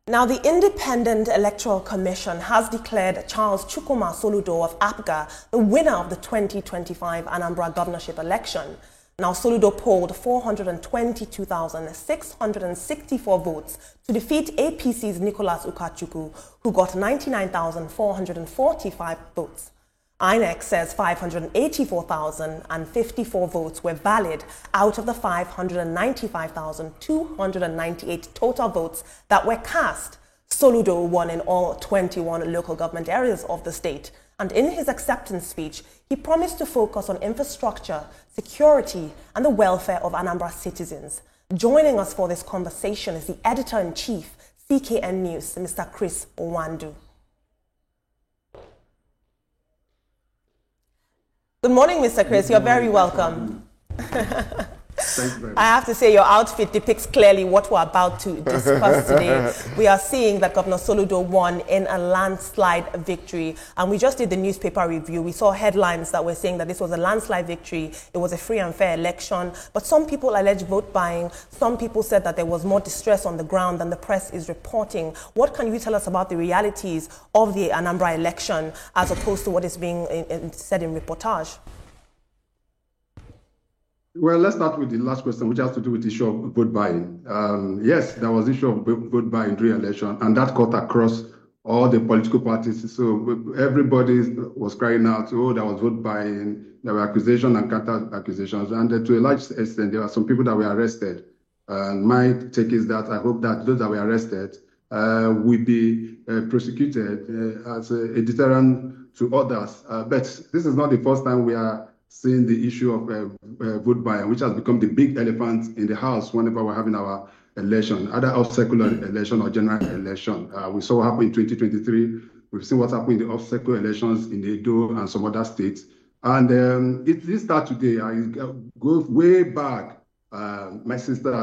Now, the Independent Electoral Commission has declared Charles Chukwuma Soludo of APGA the winner of the 2025 Anambra Governorship Election. Now, Soludo polled 422,664 votes to defeat APC's Nicholas Ukachukwu, who got 99,445 votes. INEC says 584,054 votes were valid out of the 595,298 total votes that were cast. Soludo won in all 21 local government areas of the state. And in his acceptance speech, he promised to focus on infrastructure, security, and the welfare of Anambra citizens. Joining us for this conversation is the Editor-in-Chief, CKN News, Mr. Chris Owandu. Good morning, Mr. Chris. You're very welcome. Thank you very much. I have to say your outfit depicts clearly what we're about to discuss today. We are seeing that Governor Soludo won in a landslide victory. And we just did the newspaper review. We saw headlines that were saying that this was a landslide victory. It was a free and fair election. But some people allege vote buying. Some people said that there was more distress on the ground than the press is reporting. What can you tell us about the realities of the Anambra election as opposed to what is being said in reportage? Well, let's start with the last question, which has to do with the issue of vote buying. Yes, there was issue of vote buying during election, and that cut across all the political parties. So everybody was crying out, oh, there was vote buying, there were accusations and counter-accusations, and to a large extent, there were some people that were arrested. And my take is that I hope that those that were arrested will be prosecuted as a deterrent to others. But this is not the first time we are seeing the issue of vote buying, which has become the big elephant in the house whenever we're having our election, either off-circular election or general election. We saw what happened in 2023. We've seen what's happened in the off-circular elections in Edo and some other states. And it didn't start today. I go way back. My sister,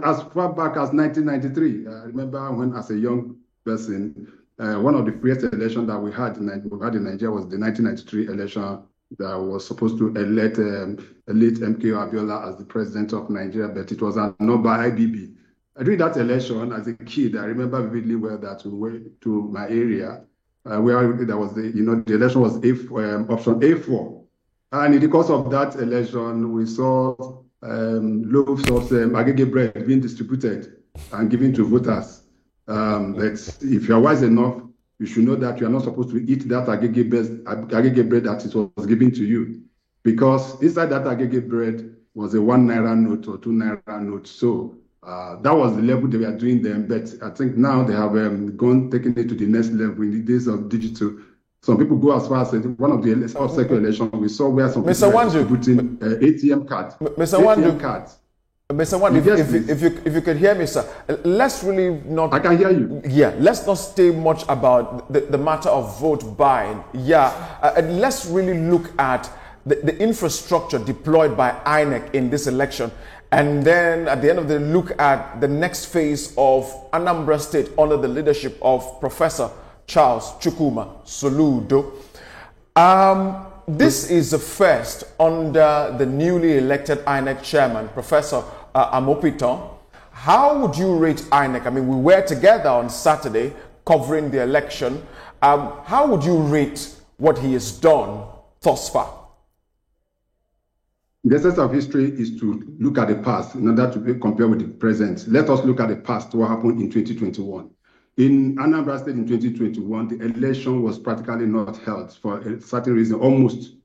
as far back as 1993. I remember when, as a young person, one of the first elections that we had in Nigeria was the 1993 election that was supposed to elect late MKO Abiola as the president of Nigeria, but it was annulled by IBB. During that election, as a kid, I remember vividly well that we went to my area where there was the election was option A4, and in the course of that election, we saw loaves of agege bread being distributed and given to voters. But if you are wise enough, you should know that you are not supposed to eat that agege bread that it was given to you, because inside that agege bread was a 1 naira note or 2 naira note. So that was the level they were doing then. But I think now they have taken it to the next level in the days of digital. Some people go as far as one of the off-cycle elections we saw where some people were distributing ATM cards. Mr. Wandu, Mr. Wandu, if you could hear me, sir, let's really not... I can hear you. Yeah, let's not stay much about the matter of vote buying. Yeah, and let's really look at the infrastructure deployed by INEC in this election. And then at the end of the day, look at the next phase of Anambra State under the leadership of Professor Charles Chukwuma Soludo. This is the first under the newly elected INEC chairman, Professor Amopiton. How would you rate INEC? I mean, we were together on Saturday covering the election. How would you rate what he has done thus far? The essence of history is to look at the past in order to compare with the present. Let us look at the past, what happened in 2021. In Anambra State in 2021, the election was practically not held for a certain reason, almost,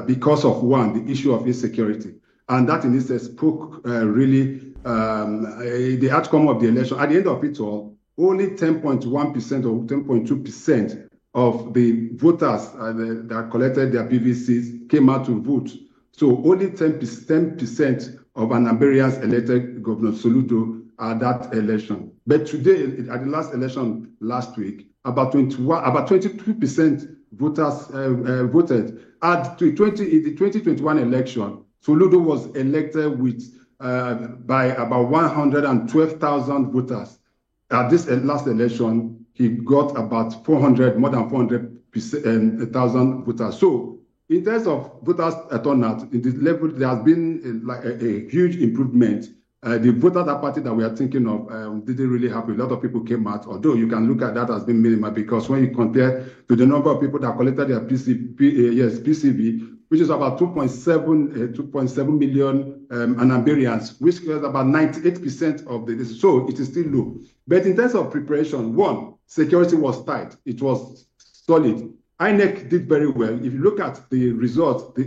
because of one, the issue of insecurity. And that in itself spoke really the outcome of the election. At the end of it all, only 10.1% or 10.2% of the voters that collected their PVCs came out to vote. So only 10% of Anambarians elected Governor Soludo at that election. But today, at the last election last week, about 22% voters voted. At the 2021 election, Soludo was elected with by about 112,000 voters. At this last election, he got about more than 400,000 voters. So, in terms of voters turnout, in this level, there has been a huge improvement. The voter that party that we are thinking of didn't really happen. A lot of people came out, although you can look at that as being minimal, because when you compare to the number of people that collected their PCV, which is about 2.7 million Anambarians, which is about 98% of the, so it is still low. But in terms of preparation, one, security was tight. It was solid. INEC did very well. If you look at the results, the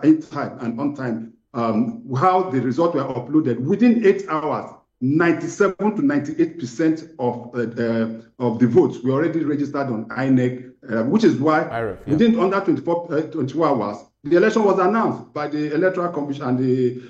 8 time and on time, how the results were uploaded within 8 hours, 97 to 98% of the votes were already registered on INEC, which is why within under 24 hours, the election was announced by the Electoral Commission and the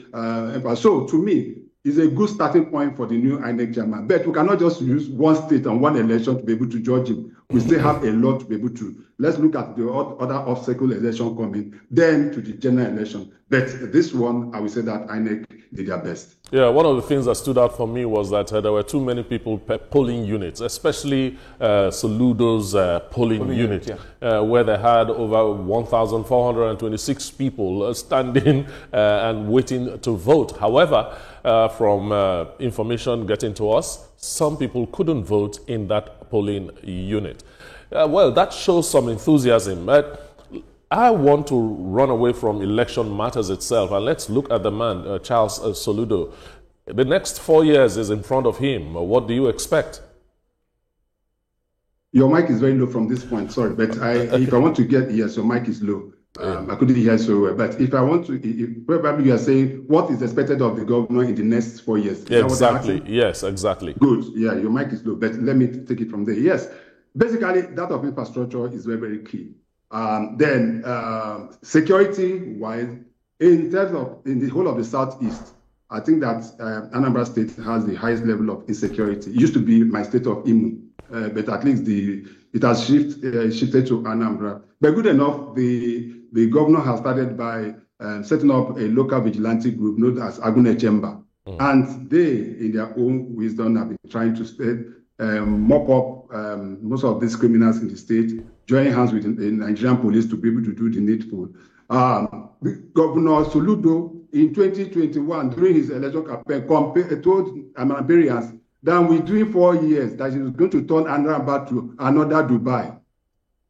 so to me, it's a good starting point for the new INEC chairman. But we cannot just use one state and one election to be able to judge him. We still have a lot to be able to. Let's look at the other obstacle election coming, then to the general election. But this one, I will say that INEC did their best. Yeah, one of the things that stood out for me was that there were too many people per polling units, especially Soludo's polling unit, where they had over 1,426 people standing and waiting to vote. However, from information getting to us, some people couldn't vote in that polling unit. Well, that shows some enthusiasm. I want to run away from election matters itself, and let's look at the man, Charles Soludo. The next 4 years is in front of him. What do you expect? Your mic is very low from this point, sorry, but if I want to get, yes, your mic is low. I couldn't hear so well, but if I want to, probably you are saying what is expected of the governor in the next 4 years. Exactly, yes, exactly. Good, yeah, your mic is low, but let me take it from there. Yes, basically that of infrastructure is very, very key. Then security-wise, in terms of in the whole of the Southeast, I think that Anambra State has the highest level of insecurity. It used to be my state of Imo, but at least it has shifted to Anambra. But good enough, the governor has started by setting up a local vigilante group known as Agune Chamber. And they, in their own wisdom, have been trying to mop up most of these criminals in the state, join hands with the Nigerian police to be able to do the needful. Governor Soludo, in 2021, during his election campaign, told Anambarians that within 4 years that he was going to turn Anambra to another Dubai.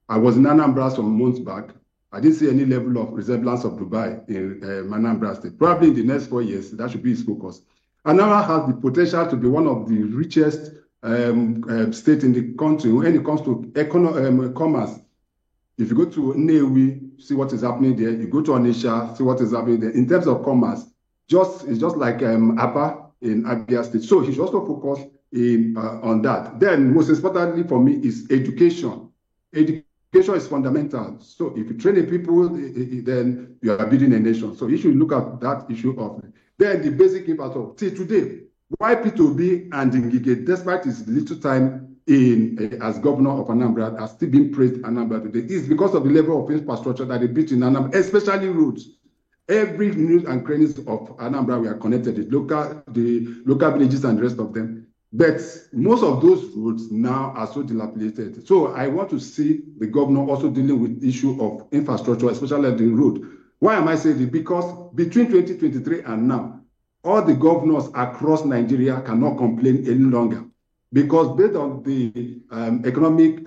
I was in Anambra some months back. I didn't see any level of resemblance of Dubai in Anambra State. Probably in the next 4 years, that should be his focus. Anambra has the potential to be one of the richest state in the country when it comes to commerce. If you go to Nnewi, see what is happening there. You go to Onitsha, see what is happening there. In terms of commerce, it's just like Aba in Abia State. So he should also focus on that. Then, most importantly for me is education. Education is fundamental. So if you train the people, then you are building a nation. So you should look at that issue of then the basic infrastructure. See, today, why P2B and Ngige, despite his little time as governor of Anambra, has still been praised Anambra today, is because of the level of infrastructure that they built in Anambra, especially roads. Every news and crannies of Anambra were connected, the local villages and the rest of them. But most of those roads now are so dilapidated. So I want to see the governor also dealing with the issue of infrastructure, especially the road. Why am I saying this? Because between 2023 and now, all the governors across Nigeria cannot complain any longer. Because based on the economic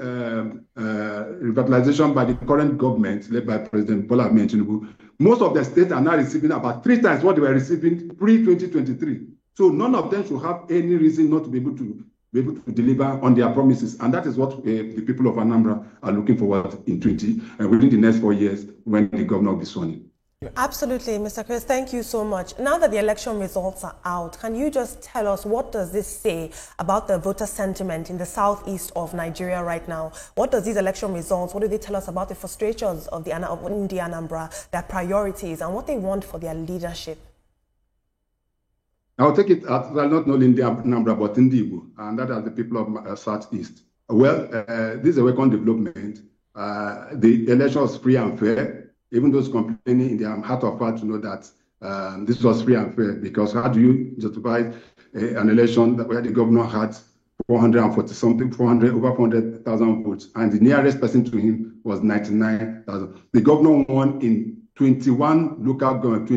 revitalization by the current government, led by President Bola Ahmed Tinubu, most of the states are now receiving about 3 times what they were receiving pre-2023. So none of them should have any reason not to be able to deliver on their promises, and that is what the people of Anambra are looking forward in within the next 4 years when the governor will be sworn in. Absolutely, Mr. Chris, thank you so much. Now that the election results are out, can you just tell us what does this say about the voter sentiment in the southeast of Nigeria right now? What does these election results, what do they tell us about the frustrations of India Anambra, their priorities, and what they want for their leadership? I'll take it as well, not only India Anambra, but Indigo, and that are the people of southeast. Well, this is a welcome development. The election was free and fair. Even those complaining in their heart of heart to know that this was free and fair, because how do you justify an election where the governor had 400,000 votes, and the nearest person to him was 99,000. The governor won in 21 local government.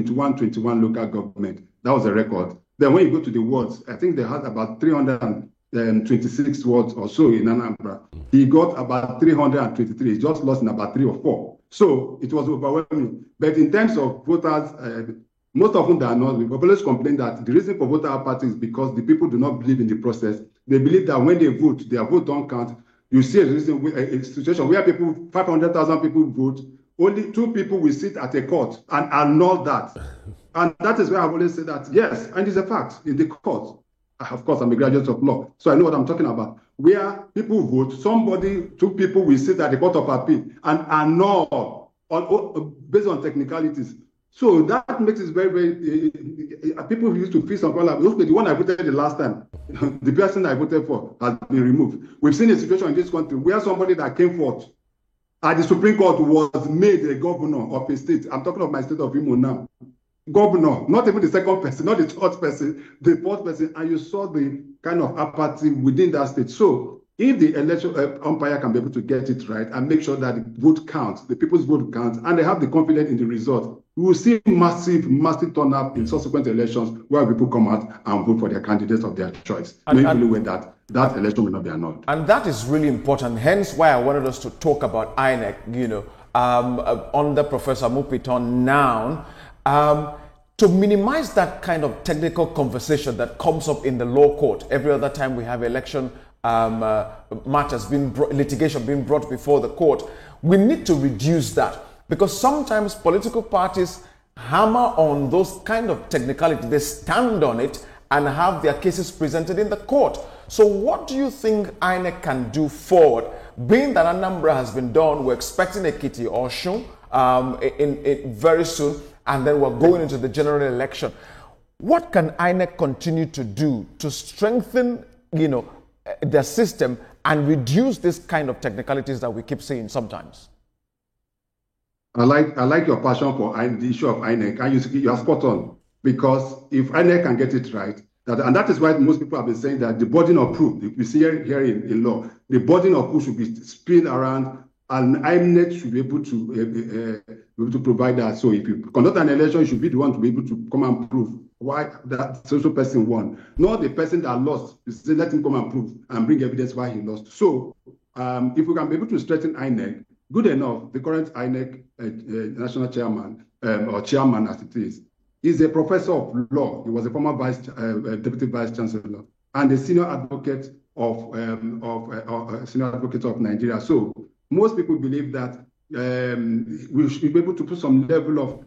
That was a record. Then when you go to the wards, I think they had about 326 wards or so in Anambra. He got about 323. He just lost in about 3 or 4. So it was overwhelming. But in terms of voters, most often than not, the populace complain that the reason for voter apathy is because the people do not believe in the process. They believe that when they vote, their vote don't count. You see a situation where 500,000 people vote, only 2 people will sit at a court and annul that. And that is why I've always said that, yes, and it's a fact in the court. Of course, I'm a graduate of law, so I know what I'm talking about. Where people vote, 2 people will sit at the court of appeal and annul based on technicalities. So that makes it very, very, people used to feel some problem. The one I voted the last time, the person I voted for has been removed. We've seen a situation in this country where somebody that came forth at the Supreme Court was made a governor of a state. I'm talking of my state of Imo now. Governor, not even the second person, not the third person, the fourth person, and you saw the kind of apathy within that state. So if the election umpire can be able to get it right and make sure that the vote counts, the people's vote counts, and they have the confidence in the result, we will see massive turnout in subsequent elections where people come out and vote for their candidates of their choice. Knowing with that election will not be annulled. And that is really important. Hence why I wanted us to talk about INEC, under Professor Mupiton now. To minimize that kind of technical conversation that comes up in the law court every other time we have election matters, litigation being brought before the court, we need to reduce that, because sometimes political parties hammer on those kind of technicalities. They stand on it and have their cases presented in the court. So what do you think INEC can do forward? Being that Anambra has been done, we're expecting Ekiti or Osun in very soon, and then we're going into the general election. What can INEC continue to do to strengthen, the system and reduce this kind of technicalities that we keep seeing sometimes? I like your passion for the issue of INEC, and you are spot on, because if INEC can get it right, and that is why most people have been saying that the burden of proof, if we see here in law, the burden of proof should be spin around, and INEC should be able to provide that. So if you conduct an election, you should be the one to be able to come and prove why that social person won, not the person that lost. You say, let him come and prove and bring evidence why he lost. So if we can be able to strengthen INEC, good enough. The current INEC national chairman, or chairman as it is a professor of law. He was a former deputy vice chancellor and a senior advocate of Nigeria. So most people believe that we should be able to put some level of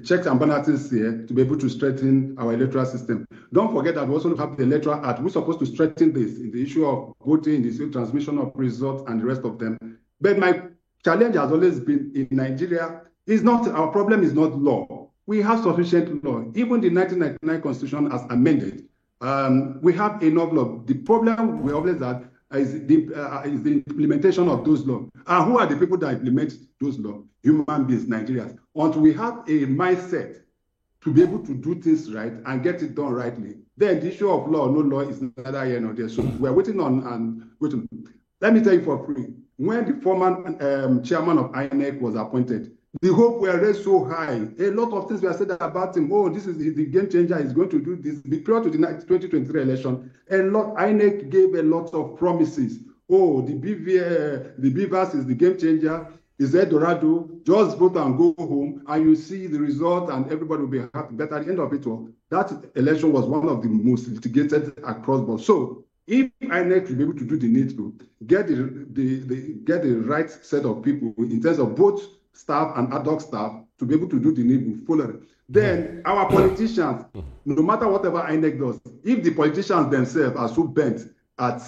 checks and balances here to be able to strengthen our electoral system. Don't forget that we also have the Electoral Act. We're supposed to strengthen this in the issue of voting, the issue of transmission of results, and the rest of them. But my challenge has always been in Nigeria is not, our problem is not law. We have sufficient law. Even the 1999 Constitution as amended, we have enough law. The problem we always had is the implementation of those laws. And who are the people that implement those laws? Human beings, Nigerians. Until we have a mindset to be able to do things right and get it done rightly, then the issue of law or no law is neither here nor there. So we're waiting on and waiting. Let me tell you for free, when the former chairman of INEC was appointed, the hope were raised so high. A lot of things were said about him. Oh, this is the game changer. He's going to do this. Prior to the 2023 election, INEC gave a lot of promises. Oh, the BVAS is the game changer. Is Eldorado. Just vote and go home, and you see the result, and everybody will be happy. But at the end of it all, that election was one of the most litigated across board. So if INEC will be able to do the needful, get the right set of people in terms of both staff and ad hoc staff to be able to do the needful, follow. Then our politicians, no matter whatever INEC does, if the politicians themselves are so bent at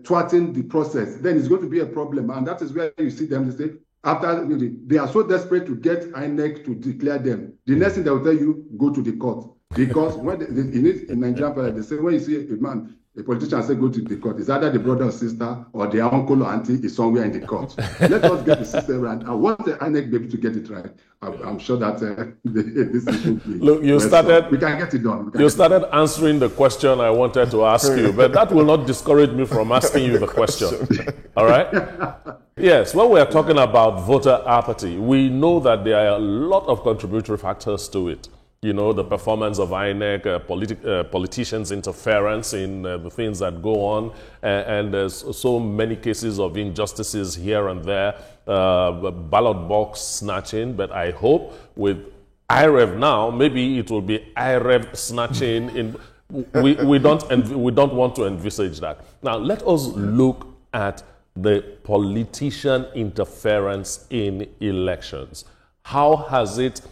thwarting the process, then it's going to be a problem. And that is where you see them, they say, after they are so desperate to get INEC to declare them, the next thing they will tell you, go to the court. Because when in Nigeria, they say, when you see a man, a politician say go to the court, it's either the brother or sister or their uncle or auntie is somewhere in the court. Let us get the system right. And once the INEC be able to get it right, I'm sure that this issue will be. Look, we can get it done. You started answering the question I wanted to ask you, but that will not discourage me from asking you the question. All right? Yes, when we are talking about voter apathy, we know that there are a lot of contributory factors to it. you know, the performance of INEC, politicians' interference in the things that go on, and there's so many cases of injustices here and there, ballot box snatching. But I hope with IREV now, maybe it will be IREV snatching. We don't want to envisage that. Now let us look at the politician interference in elections. How has it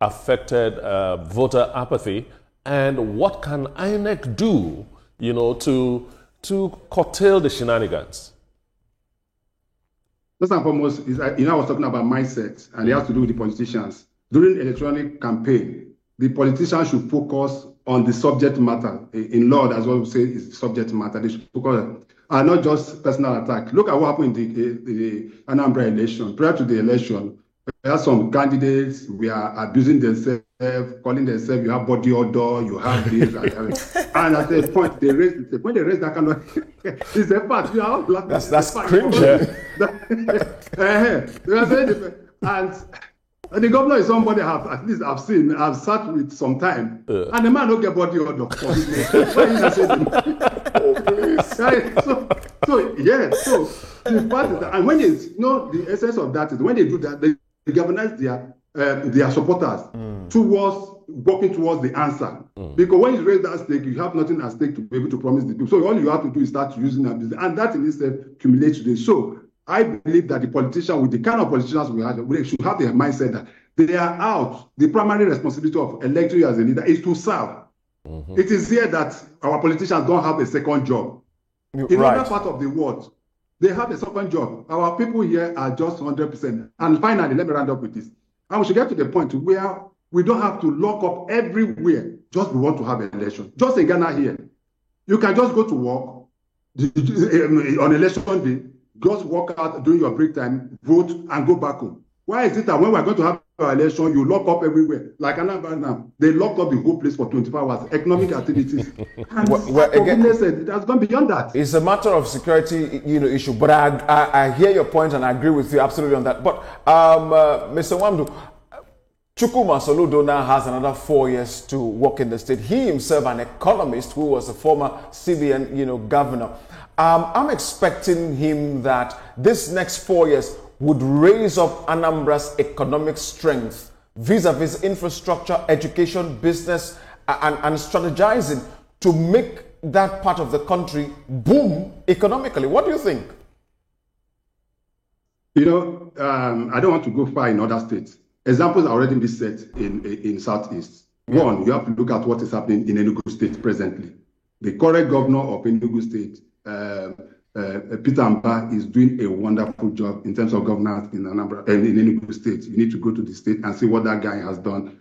affected voter apathy, and what can INEC do, you know, to curtail the shenanigans? First and foremost, I was talking about mindset, and it has to do with the politicians. During electronic campaign, the politicians should focus on the subject matter. In law, that's what we say is subject matter. They should focus on not just personal attack. Look at what happened in the Anambra election. Prior to the election, there are some candidates, we are abusing themselves, calling themselves, you have body odor, you have this, and at a point, when they raise that kind of, it's a fact, you are black. That's cringe. And the governor is somebody at least I've sat with some time, and the man don't get body odor. So the fact is that, and when it's, the essence of that is when they do that, they galvanize their supporters towards working towards the answer. Because when you raise that stake, you have nothing at stake to be able to promise the people. So all you have to do is start using that business, and that in itself accumulates today. So I believe that the politician, with the kind of politicians we have, we should have the mindset that they are out. The primary responsibility of electing you as a leader is to serve. It is here that our politicians don't have a second job. In other part of the world, they have a second job. Our people here are just 100%. And finally, let me round up with this. And we should get to the point where we don't have to lock up everywhere just we want to have an election. Just in Ghana here, you can just go to work on election day, just walk out during your break time, vote, and go back home. Why is it that when we're going to have our election, you lock up everywhere? Like Anambra now, they locked up the whole place for 24 hours, economic activities. And again, it has gone beyond that. It's a matter of security, issue. But I hear your point and I agree with you absolutely on that. But Mr. Wamdu, Chukwuma Soludo now has another 4 years to work in the state. He himself, an economist who was a former CBN, governor. I'm expecting him that this next 4 years would raise up Anambra's economic strength vis-a-vis infrastructure, education, business, and strategizing to make that part of the country boom economically. What do you think? I don't want to go far in other states. Examples are already been set in Southeast. One, you have to look at what is happening in Enugu State presently. The current governor of Enugu State, Peter Mba, is doing a wonderful job in terms of governance in Anambra and in Enugu State. You need to go to the state and see what that guy has done.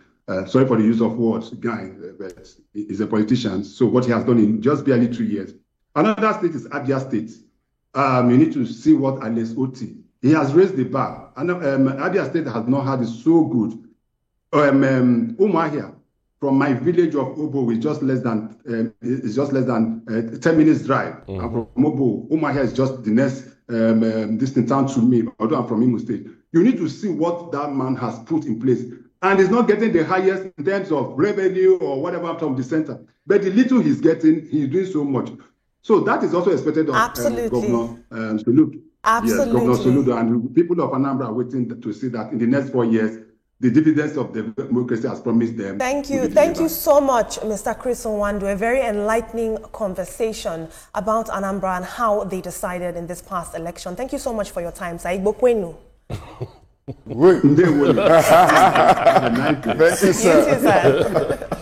Sorry for the use of words, guy, but he's a politician. So what he has done in just barely 2 years. Another state is Abia State. You need to see what Alex Oti. He has raised the bar. And Abia State has not had it so good. Umahia, from my village of Obo, is just less than 10 minutes drive. And from Obo, Umahia is just the next distant town to me, although I'm from Imo State. You need to see what that man has put in place. And he's not getting the highest in terms of revenue or whatever from the center. But the little he's getting, he's doing so much. So that is also expected of Governor Soludo. Absolutely. Yes, Governor Soludo, and people of Anambra are waiting to see that in the next 4 years, the dividends of the democracy has promised them. Thank you. Thank you so much, Mr. Chris Nwandu. A very enlightening conversation about Anambra and how they decided in this past election. Thank you so much for your time. Thank you, sir.